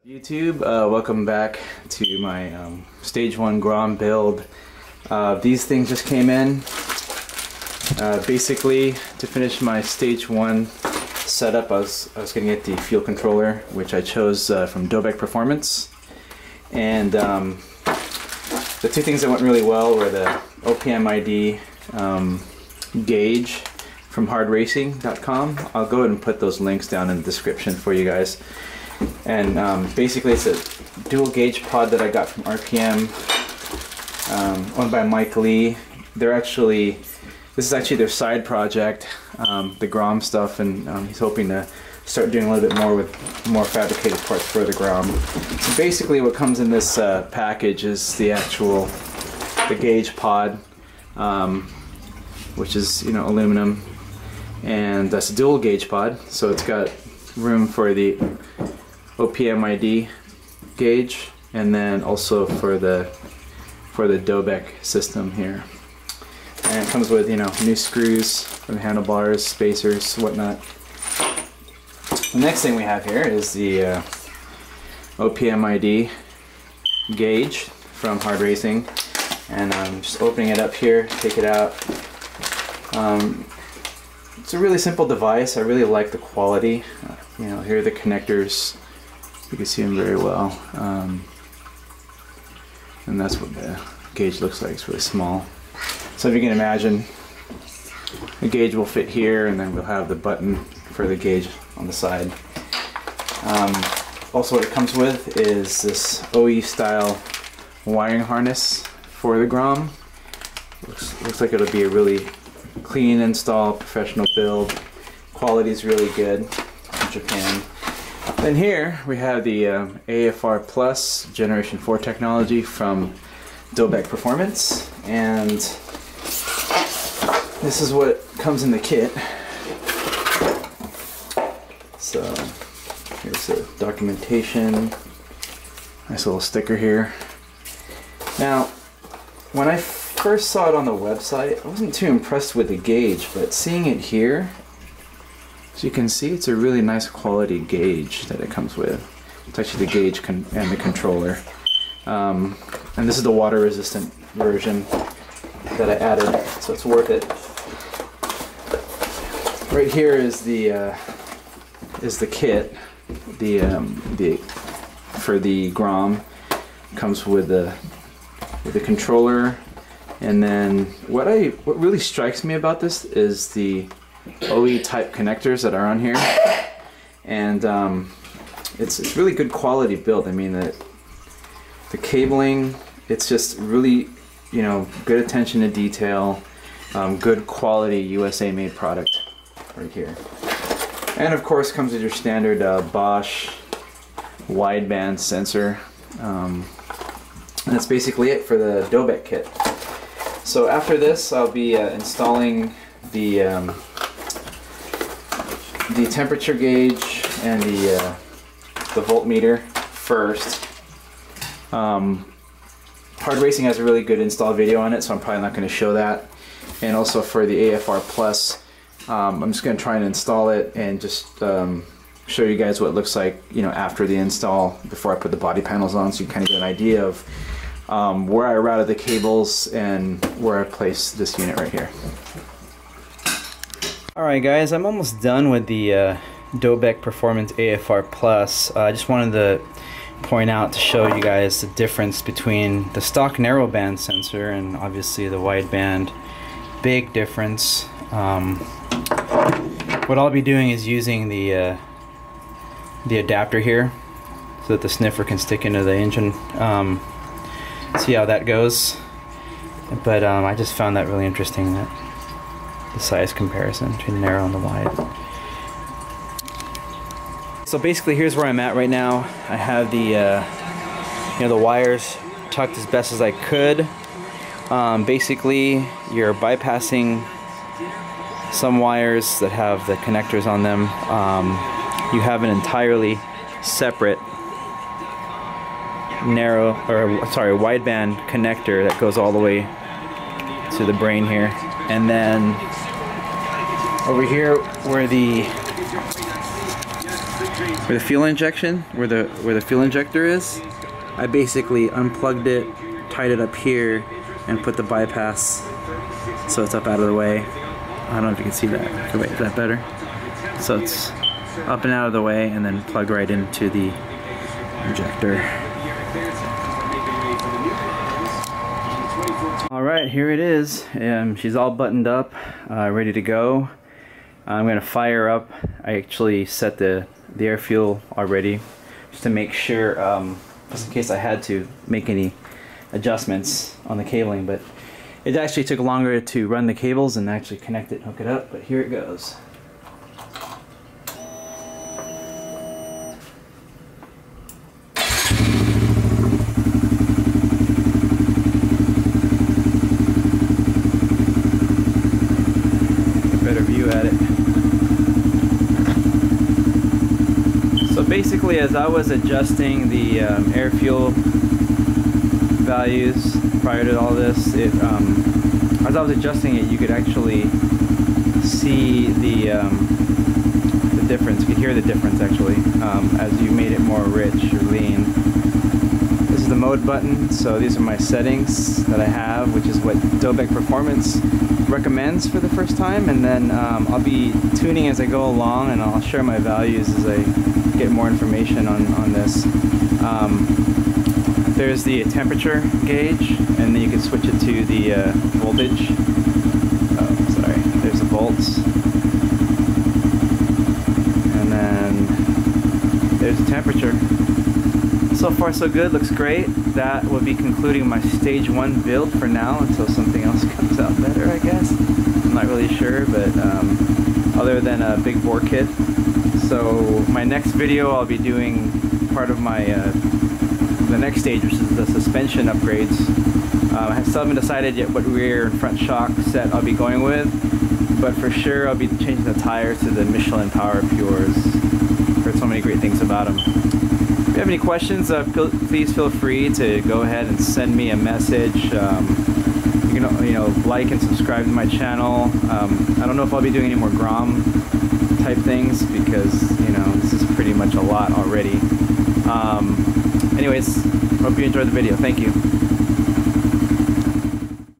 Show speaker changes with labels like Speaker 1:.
Speaker 1: YouTube, welcome back to my Stage I Grom build. These things just came in. Basically, to finish my Stage I setup, I was going to get the fuel controller, which I chose from Dobeck Performance. And the two things that went really well were the OPMID gauge from hardracing.com. I'll go ahead and put those links down in the description for you guys. And basically it's a dual gauge pod that I got from RPM, owned by Mike Lee. This is actually their side project, the Grom stuff, and he's hoping to start doing a little bit more with more fabricated parts for the Grom. So basically what comes in this package is the gauge pod, which is, aluminum, and that's a dual gauge pod, so it's got room for the OPMID gauge and then also for the Dobeck system here. And it comes with, new screws for the handlebars, spacers, whatnot. The next thing we have here is the OPMID gauge from Hard Racing, and I'm just opening it up here, take it out. It's a really simple device. I really like the quality. Here are the connectors. You can see them very well. And that's what the gauge looks like. It's really small. So if you can imagine, the gauge will fit here, and then we'll have the button for the gauge on the side. Also what it comes with is this OE style wiring harness for the Grom. Looks like it'll be a really clean install, professional build. Quality is really good from Japan. Then here we have the AFR Plus Generation 4 technology from Dobeck Performance, and this is what comes in the kit. So here's the documentation, nice little sticker here. Now, when I first saw it on the website, I wasn't too impressed with the gauge, but seeing it here, as you can see, it's a really nice quality gauge that it comes with. It's actually the gauge and the controller. And this is the water resistant version that I added, so it's worth it. Right here is the kit, for the Grom. Comes with the controller, and then what really strikes me about this is the OE type connectors that are on here, and it's really good quality build. I mean, the cabling, it's just really good attention to detail, good quality USA made product right here. And of course comes with your standard Bosch wideband sensor, and that's basically it for the Dobeck kit. So after this, I'll be installing the temperature gauge and the voltmeter first. Hard Racing has a really good install video on it, so I'm probably not going to show that. And also for the AFR Plus, I'm just going to try and install it and just show you guys what it looks like, after the install, before I put the body panels on, so you can kind of get an idea of where I routed the cables and where I placed this unit right here. Alright guys, I'm almost done with the Dobeck Performance AFR Plus. I just wanted to point out to show you guys the difference between the stock narrowband sensor and obviously the wideband. Big difference. What I'll be doing is using the adapter here so that the sniffer can stick into the engine. See how that goes. But I just found that really interesting, that the size comparison between the narrow and the wide. So basically here's where I'm at right now. I have the the wires tucked as best as I could. Basically you're bypassing some wires that have the connectors on them. You have an entirely separate wideband connector that goes all the way to the brain here, and then over here where the where the fuel injection, where the fuel injector is, I basically unplugged it, tied it up here, and put the bypass so it's up out of the way. I don't know if you can see that. Okay, wait, is that better? So it's up and out of the way, and then plug right into the injector. Alright, here it is. She's all buttoned up, ready to go. I'm going to fire up. I actually set the air fuel already, just to make sure, just in case I had to make any adjustments on the cabling, but it actually took longer to run the cables and actually connect it and hook it up, but here it goes. Better view at it. So basically, as I was adjusting the air fuel values prior to all this, as I was adjusting it, you could actually see the difference. You could hear the difference actually as you made it more rich or lean. This is the mode button, so these are my settings that I have, which is what Dobeck Performance recommends for the first time, and then I'll be tuning as I go along, and I'll share my values as I get more information on this. There's the temperature gauge, and then you can switch it to the voltage. Oh, sorry, there's the volts. And then there's the temperature. So far so good, looks great. That will be concluding my stage 1 build for now until something else comes out better, I guess. I'm not really sure, but other than a big bore kit. So my next video, I'll be doing part of my the next stage, which is the suspension upgrades. I still haven't decided yet what rear and front shock set I'll be going with, but for sure I'll be changing the tires to the Michelin Power Pures. Heard so many great things about them. If you have any questions, please feel free to go ahead and send me a message. You can, like and subscribe to my channel. I don't know if I'll be doing any more Grom type things because, this is pretty much a lot already. Anyways, hope you enjoyed the video. Thank you.